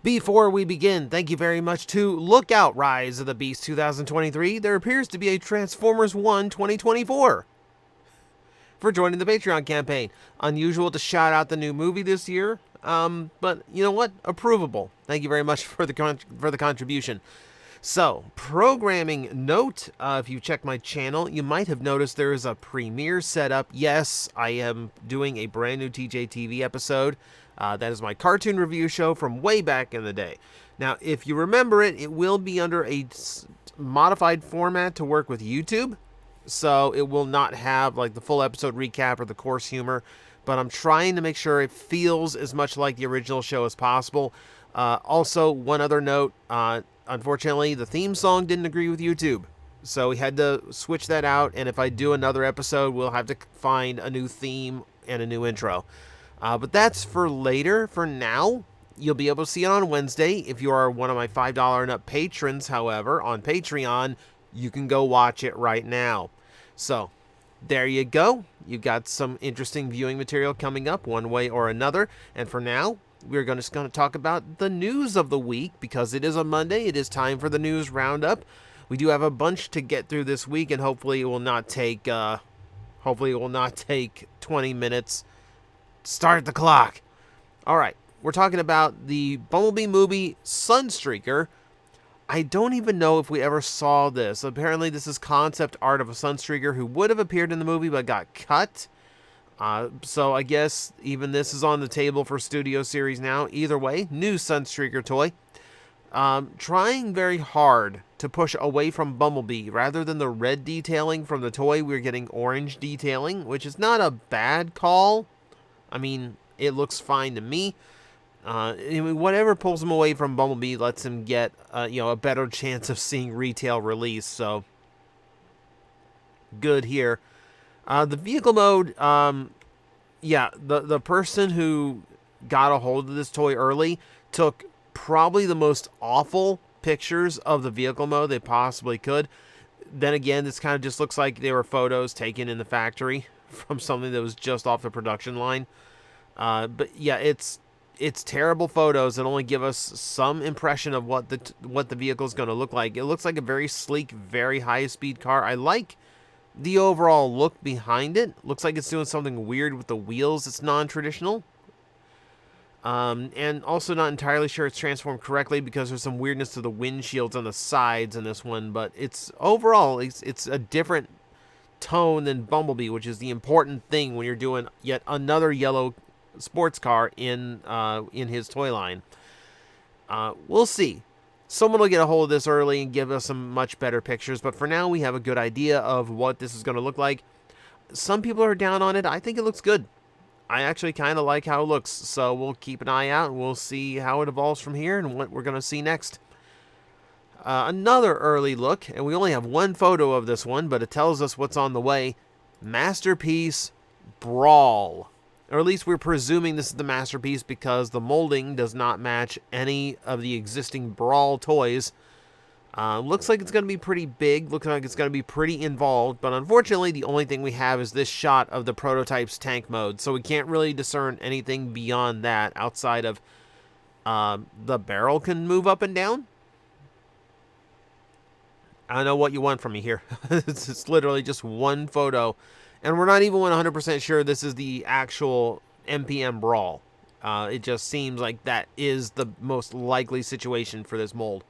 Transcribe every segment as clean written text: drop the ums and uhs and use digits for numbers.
Before we begin, thank you very much to Lookout Rise of the Beast 2023. There appears to be a Transformers 1 2024 for joining the Patreon campaign. Unusual to shout out the new movie this year, but you know what? Approvable. Thank you very much for the contribution. So, programming note, if you check my channel, you might have noticed there is a premiere set up. Yes, I am doing a brand new TJTV episode. That is my cartoon review show from way back in the day. Now, if you remember it, it will be under a modified format to work with YouTube. So it will not have like the full episode recap or the coarse humor. But I'm trying to make sure it feels as much like the original show as possible. Also, one other note, unfortunately, the theme song didn't agree with YouTube. So we had to switch that out. And if I do another episode, we'll have to find a new theme and a new intro. But that's for later. For now, you'll be able to see it on Wednesday. If you are one of my $5 and up patrons, however, on Patreon, you can go watch it right now. So, there you go. You've got some interesting viewing material coming up one way or another. And for now, we're just going to talk about the news of the week because it is a Monday. It is time for the news roundup. We do have a bunch to get through this week, and hopefully it will not take 20 minutes. Start the clock. All right, we're talking about the Bumblebee movie Sunstreaker. I don't even know if we ever saw this. Apparently, this is concept art of a Sunstreaker who would have appeared in the movie but got cut. So I guess even this is on the table for Studio Series now. Either way, new Sunstreaker toy. Trying very hard to push away from Bumblebee. Rather than the red detailing from the toy, we're getting orange detailing, which is not a bad call. I mean, it looks fine to me. Whatever pulls him away from Bumblebee lets him get, a better chance of seeing retail release. So, good here. The vehicle mode, the person who got a hold of this toy early took probably the most awful pictures of the vehicle mode they possibly could. Then again, this kind of just looks like they were photos taken in the factory from something that was just off the production line. But yeah, it's terrible photos that only give us some impression of what the vehicle is going to look like. It looks like a very sleek, very high-speed car. I like the overall look behind it. Looks like it's doing something weird with the wheels. It's non-traditional. And also not entirely sure it's transformed correctly because there's some weirdness to the windshields on the sides in this one. But it's overall, it's a different tone than Bumblebee, which is the important thing when you're doing yet another yellow sports car in his toy line. We'll see. Someone will get a hold of this early and give us some much better pictures, but for now we have a good idea of what this is going to look like. Some people are down on it. I think it looks good. I actually kind of like how it looks, so we'll keep an eye out and we'll see how it evolves from here and what we're going to see next. Another early look, and we only have one photo of this one, but it tells us what's on the way. Masterpiece Brawl. Or at least we're presuming this is the Masterpiece because the molding does not match any of the existing Brawl toys. Looks like it's going to be pretty big. Looks like it's going to be pretty involved. But unfortunately, the only thing we have is this shot of the prototype's tank mode. So we can't really discern anything beyond that outside of the barrel can move up and down. I don't know what you want from me here. It's literally just one photo. And we're not even 100% sure this is the actual MPM Brawl. It just seems like that is the most likely situation for this mold.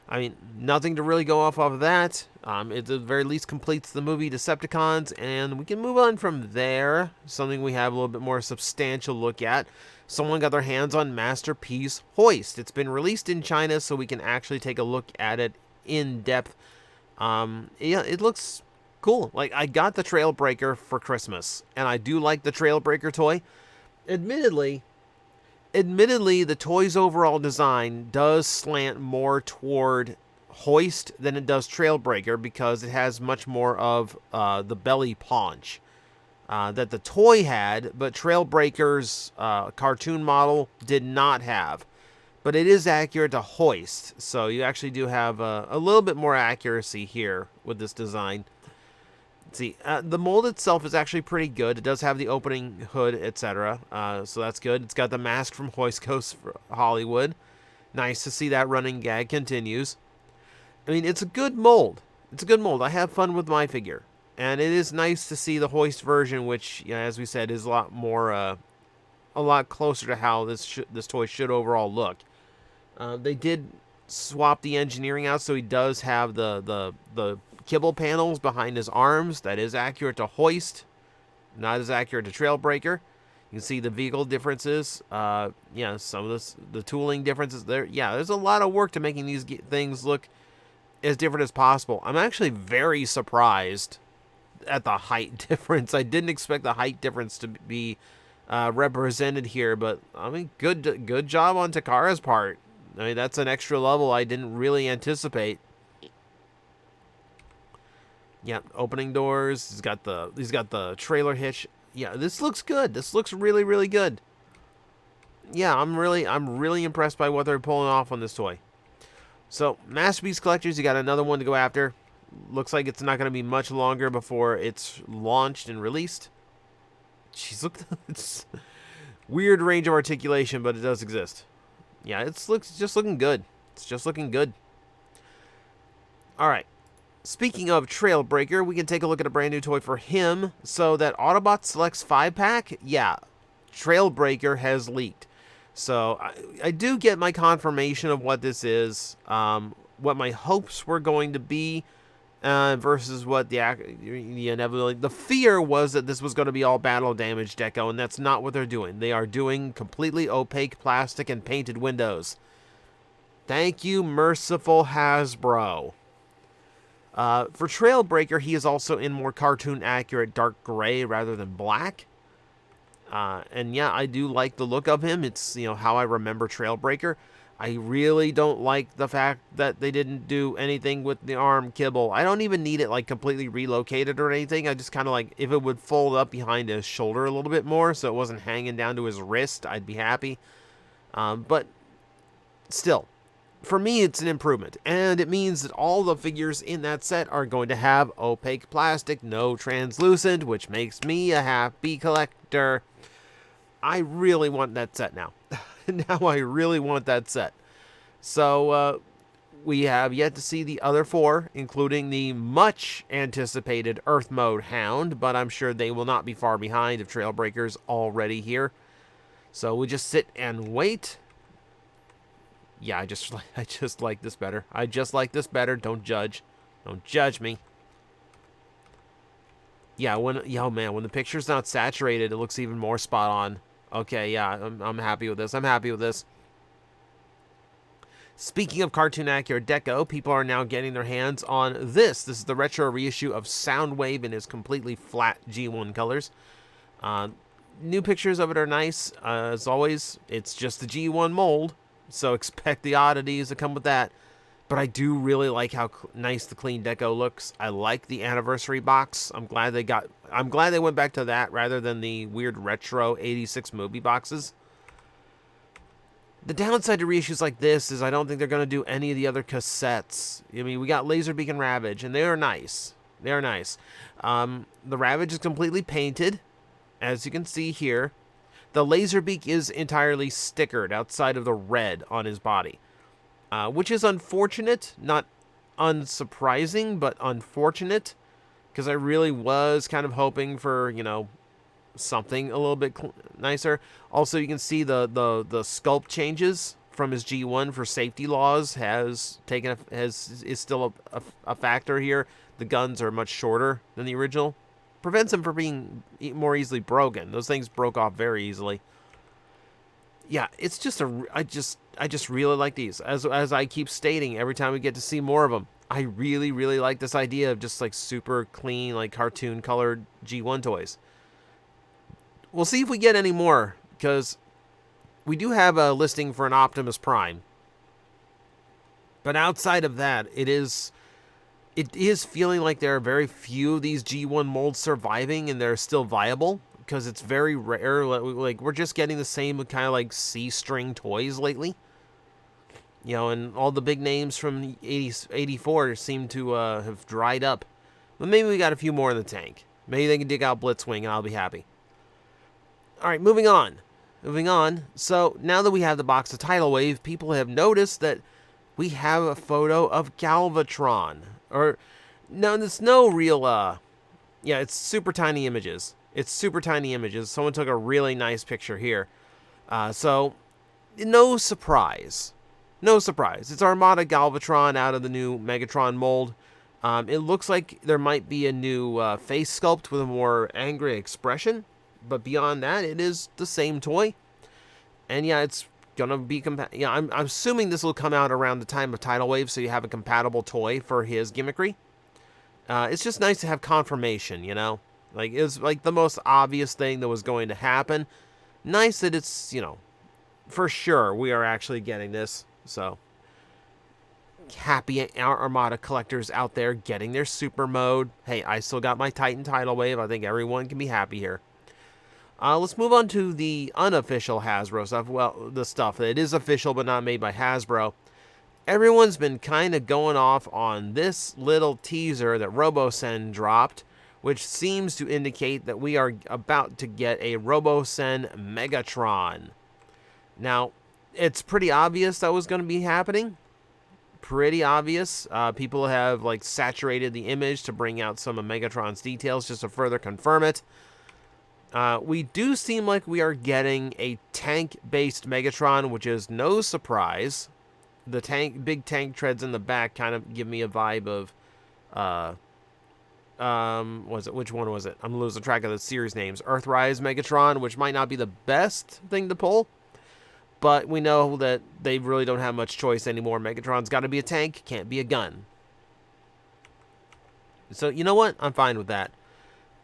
I mean, nothing to really go off of that. It at the very least completes the movie Decepticons, and we can move on from there. Something we have a little bit more substantial look at. Someone got their hands on Masterpiece Hoist. It's been released in China, so we can actually take a look at it in depth. It looks cool. Like, I got the Trailbreaker for Christmas, and I do like the Trailbreaker toy. Admittedly, the toy's overall design does slant more toward Hoist than it does Trailbreaker because it has much more of the belly paunch that the toy had, but Trailbreaker's cartoon model did not have. But it is accurate to Hoist, so you actually do have a little bit more accuracy here with this design. Let's see, the mold itself is actually pretty good. It does have the opening hood, etc. So that's good. It's got the mask from Hoist Coast Hollywood. Nice to see that running gag continues. I mean, it's a good mold. It's a good mold. I have fun with my figure. And it is nice to see the Hoist version, which, you know, as we said, is a lot more, a lot closer to how this toy should overall look. They did swap the engineering out, so he does have the kibble panels behind his arms. That is accurate to Hoist, not as accurate to Trailbreaker. You can see the vehicle differences. Yeah, some of the tooling differences there. Yeah, there's a lot of work to making these things look as different as possible. I'm actually very surprised at the height difference. I didn't expect the height difference to be represented here, but I mean, good job on Takara's part. I mean, that's an extra level I didn't really anticipate. Yeah, opening doors. He's got the trailer hitch. Yeah, this looks good. This looks really, really good. Yeah, I'm really impressed by what they're pulling off on this toy. So, Masterpiece Collectors, you got another one to go after. Looks like it's not going to be much longer before it's launched and released. Jeez, look, it's weird range of articulation, but it does exist. Yeah, it's just looking good. It's just looking good. All right. Speaking of Trailbreaker, we can take a look at a brand new toy for him. So that Autobot Selects 5-pack, yeah, Trailbreaker has leaked. So I do get my confirmation of what this is, what my hopes were going to be, versus what the inevitability. The fear was that this was going to be all battle damage deco, and that's not what they're doing. They are doing completely opaque plastic and painted windows. Thank you, merciful Hasbro. For Trailbreaker, he is also in more cartoon-accurate dark gray rather than black. And yeah, I do like the look of him. It's, you know, how I remember Trailbreaker. I really don't like the fact that they didn't do anything with the arm kibble. I don't even need it, like, completely relocated or anything. I just kind of like, if it would fold up behind his shoulder a little bit more so it wasn't hanging down to his wrist, I'd be happy. But still, for me, it's an improvement, and it means that all the figures in that set are going to have opaque plastic, no translucent, which makes me a happy collector. I really want that set now. Now I really want that set. So, we have yet to see the other 4, including the much-anticipated Earth Mode Hound, but I'm sure they will not be far behind if Trailbreaker's already here. So we just sit and wait. Yeah, I just like this better. I just like this better. Don't judge. Don't judge me. Yeah, when the picture's not saturated, it looks even more spot on. Okay, yeah, I'm happy with this. I'm happy with this. Speaking of cartoon accurate deco, people are now getting their hands on this. This is the retro reissue of Soundwave in his completely flat G1 colors. New pictures of it are nice. As always, it's just the G1 mold, so expect the oddities that come with that. But I do really like how nice the clean deco looks. I like the anniversary box. I'm glad they went back to that rather than the weird retro 86 movie boxes. The downside to reissues like this is I don't think they're going to do any of the other cassettes. I mean, we got Laserbeak and Ravage, and they are nice. They are nice. The Ravage is completely painted, as you can see here. The Laserbeak is entirely stickered outside of the red on his body. Which is unfortunate, not unsurprising, but unfortunate, because I really was kind of hoping for, you know, something a little bit nicer. Also, you can see the sculpt changes from his G1 for safety laws is still a factor here. The guns are much shorter than the original. Prevents them from being more easily broken. Those things broke off very easily. Yeah, it's just I just really like these. As I keep stating every time we get to see more of them, I really, really like this idea of just like super clean, like cartoon colored G1 toys. We'll see if we get any more, because we do have a listing for an Optimus Prime. But outside of that, it is feeling like there are very few of these G1 molds surviving and they're still viable. Because it's very rare. Like, we're just getting the same kind of like C-string toys lately. You know, and all the big names from 84 seem to have dried up. But maybe we got a few more in the tank. Maybe they can dig out Blitzwing and I'll be happy. Alright, moving on. So now that we have the box of Tidal Wave, people have noticed that we have a photo of Galvatron. Or, no, there's no real, yeah, it's super tiny images. Someone took a really nice picture here. So, no surprise. It's Armada Galvatron out of the new Megatron mold. It looks like there might be a new face sculpt with a more angry expression. But beyond that, it is the same toy. And yeah, it's gonna be I'm assuming this will come out around the time of Tidal Wave, so you have a compatible toy for his gimmickry. It's just nice to have confirmation, you know? Like, it's like the most obvious thing that was going to happen. Nice that it's, you know, for sure we are actually getting this. So, happy Armada collectors out there getting their super mode. Hey, I still got my Titan Tidal Wave. I think everyone can be happy here. Let's move on to the unofficial Hasbro stuff. Well, the stuff that is official but not made by Hasbro. Everyone's been kind of going off on this little teaser that Robosen dropped, which seems to indicate that we are about to get a Robosen Megatron. Now, it's pretty obvious that was going to be happening. Pretty obvious. People have like saturated the image to bring out some of Megatron's details just to further confirm it. We do seem like we are getting a tank-based Megatron, which is no surprise. The big tank treads in the back kind of give me a vibe of, which one was it? I'm losing track of the series names. Earthrise Megatron, which might not be the best thing to pull, but we know that they really don't have much choice anymore. Megatron's got to be a tank, can't be a gun. So, you know what? I'm fine with that.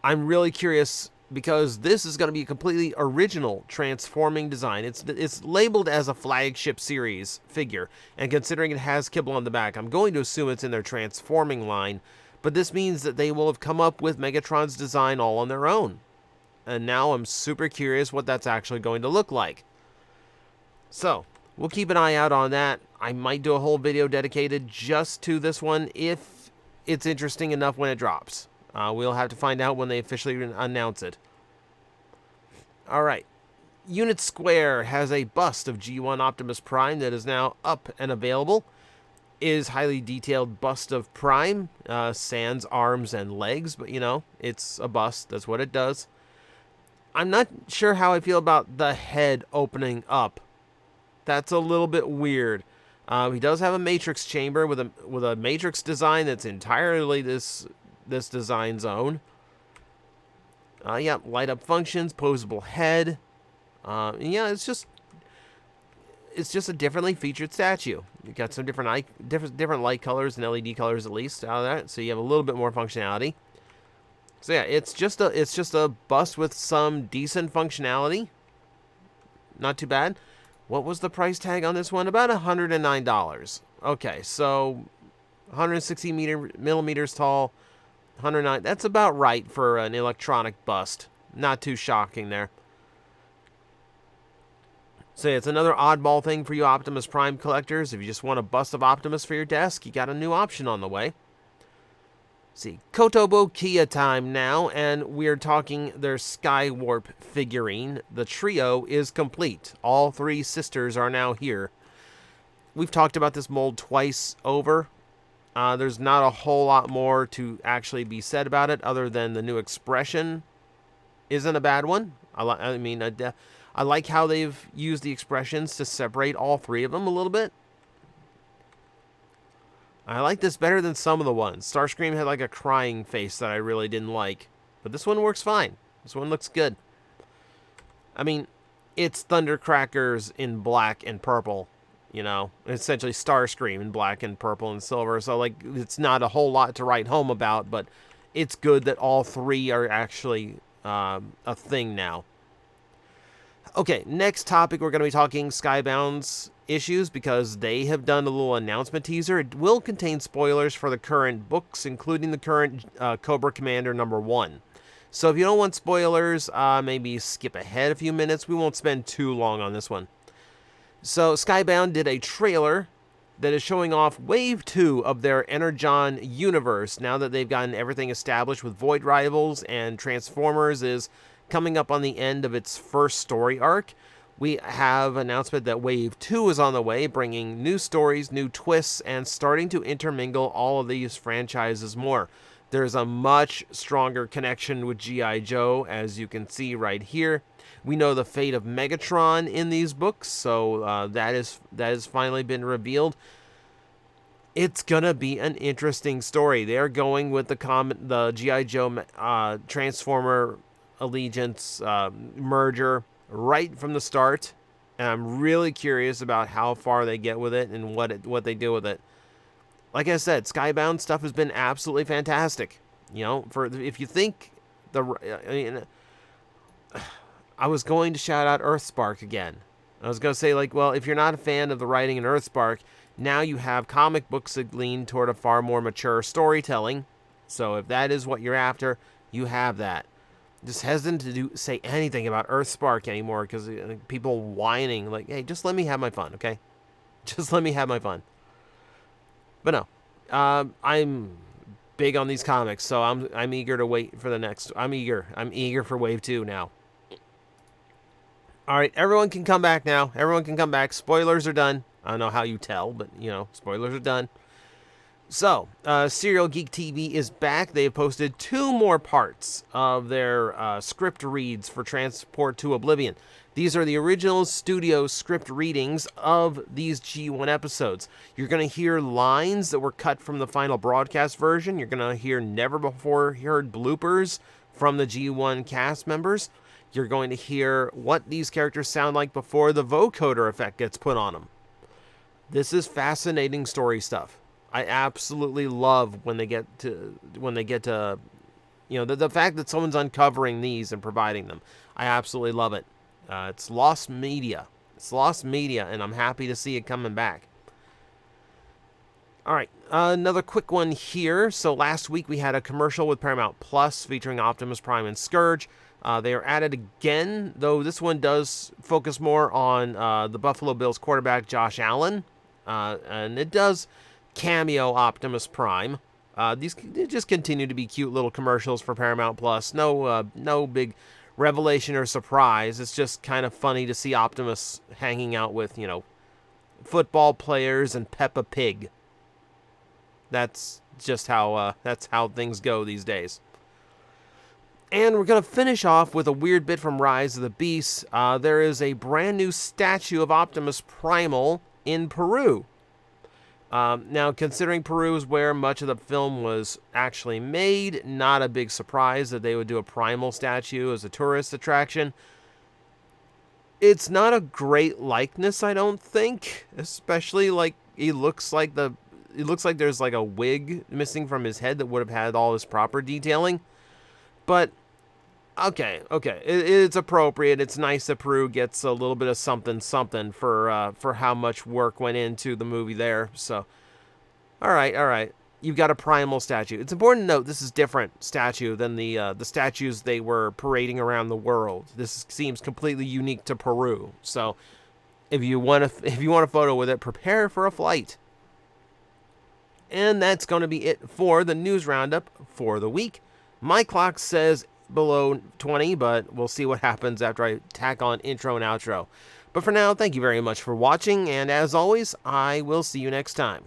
I'm really curious, because this is going to be a completely original transforming design. It's labeled as a flagship series figure, and considering it has Kibble on the back, I'm going to assume it's in their transforming line, but this means that they will have come up with Megatron's design all on their own. And now I'm super curious what that's actually going to look like. So, we'll keep an eye out on that. I might do a whole video dedicated just to this one if it's interesting enough when it drops. We'll have to find out when they officially announce it. Alright. Unit Square has a bust of G1 Optimus Prime that is now up and available. Is highly detailed bust of Prime, sans arms and legs, but you know, it's a bust. That's what it does. I'm not sure how I feel about the head opening up. That's a little bit weird. He does have a matrix chamber with a matrix design that's entirely this design zone. Yeah, light up functions, posable head. Yeah, it's just a differently featured statue. You got some different light colors and LED colors at least out of that, so you have a little bit more functionality. So yeah, it's just a bust with some decent functionality. Not too bad. What was the price tag on this one? About $109. Okay, so 160 millimeters tall, 109. That's about right for an electronic bust. Not too shocking there. So yeah, it's another oddball thing for you Optimus Prime collectors. If you just want a bust of Optimus for your desk, you got a new option on the way. See, Kotobo Kia time now, and we're talking their Skywarp figurine. The trio is complete. All three sisters are now here. We've talked about this mold twice over. There's not a whole lot more to actually be said about it, other than the new expression isn't a bad one. I like how they've used the expressions to separate all three of them a little bit. I like this better than some of the ones. Starscream had like a crying face that I really didn't like. But this one works fine. This one looks good. I mean, it's Thundercrackers in black and purple. You know, essentially Starscream in black and purple and silver. So, like, it's not a whole lot to write home about. But it's good that all three are actually a thing now. Okay, next topic, we're going to be talking Skybound's issues, because they have done a little announcement teaser. It will contain spoilers for the current books, including the current Cobra Commander #1. So if you don't want spoilers, maybe skip ahead a few minutes. We won't spend too long on this one. So Skybound did a trailer that is showing off Wave 2 of their Energon universe. Now that they've gotten everything established with Void Rivals and Transformers is coming up on the end of its first story arc, we have announcement that Wave 2 is on the way, bringing new stories, new twists, and starting to intermingle all of these franchises more. There's a much stronger connection with G.I. Joe, as you can see right here. We know the fate of Megatron in these books, so that has finally been revealed. It's gonna be an interesting story. They're going with the G.I. Joe Transformer Allegiance merger right from the start, and I'm really curious about how far they get with it and what they do with it. Like I said, Skybound stuff has been absolutely fantastic. You know, if you think I was going to shout out Earthspark again. I was going to say, like, well, if you're not a fan of the writing in Earthspark, now you have comic books that lean toward a far more mature storytelling. So if that is what you're after, you have that. Just hesitant to say anything about Earthspark anymore because people whining like, hey, just let me have my fun, okay? Just let me have my fun. But no, I'm big on these comics, so I'm eager to wait for the next. I'm eager for Wave 2 now. All right, everyone can come back now. Everyone can come back. Spoilers are done. I don't know how you tell, but you know, spoilers are done. So, Serial Geek TV is back. They have posted 2 more parts of their script reads for Transport to Oblivion. These are the original studio script readings of these G1 episodes. You're going to hear lines that were cut from the final broadcast version. You're going to hear never before heard bloopers from the G1 cast members. You're going to hear what these characters sound like before the vocoder effect gets put on them. This is fascinating story stuff. I absolutely love when they get to, you know, the fact that someone's uncovering these and providing them. I absolutely love it. It's lost media. It's lost media, and I'm happy to see it coming back. All right, another quick one here. So last week we had a commercial with Paramount Plus featuring Optimus Prime and Scourge. They are at it again, though this one does focus more on the Buffalo Bills quarterback Josh Allen, and it does cameo Optimus Prime. These just continue to be cute little commercials for Paramount Plus. No big revelation or surprise. It's just kind of funny to see Optimus hanging out with, you know, football players and Peppa Pig. That's just how things go these days. And we're going to finish off with a weird bit from Rise of the Beasts. There is a brand new statue of Optimus Primal in Peru. Now, considering Peru is where much of the film was actually made, not a big surprise that they would do a Primal statue as a tourist attraction. It's not a great likeness, I don't think. Especially, like, it looks like there's like a wig missing from his head that would have had all his proper detailing. But, okay, it's appropriate. It's nice that Peru gets a little bit of something for how much work went into the movie there. So, all right. You've got a Primal statue. It's important to note this is different statue than the statues they were parading around the world. This seems completely unique to Peru. So, if you want a photo with it, prepare for a flight. And that's going to be it for the news roundup for the week. My clock says below 20, but we'll see what happens after I tack on intro and outro. But for now, thank you very much for watching, and as always, I will see you next time.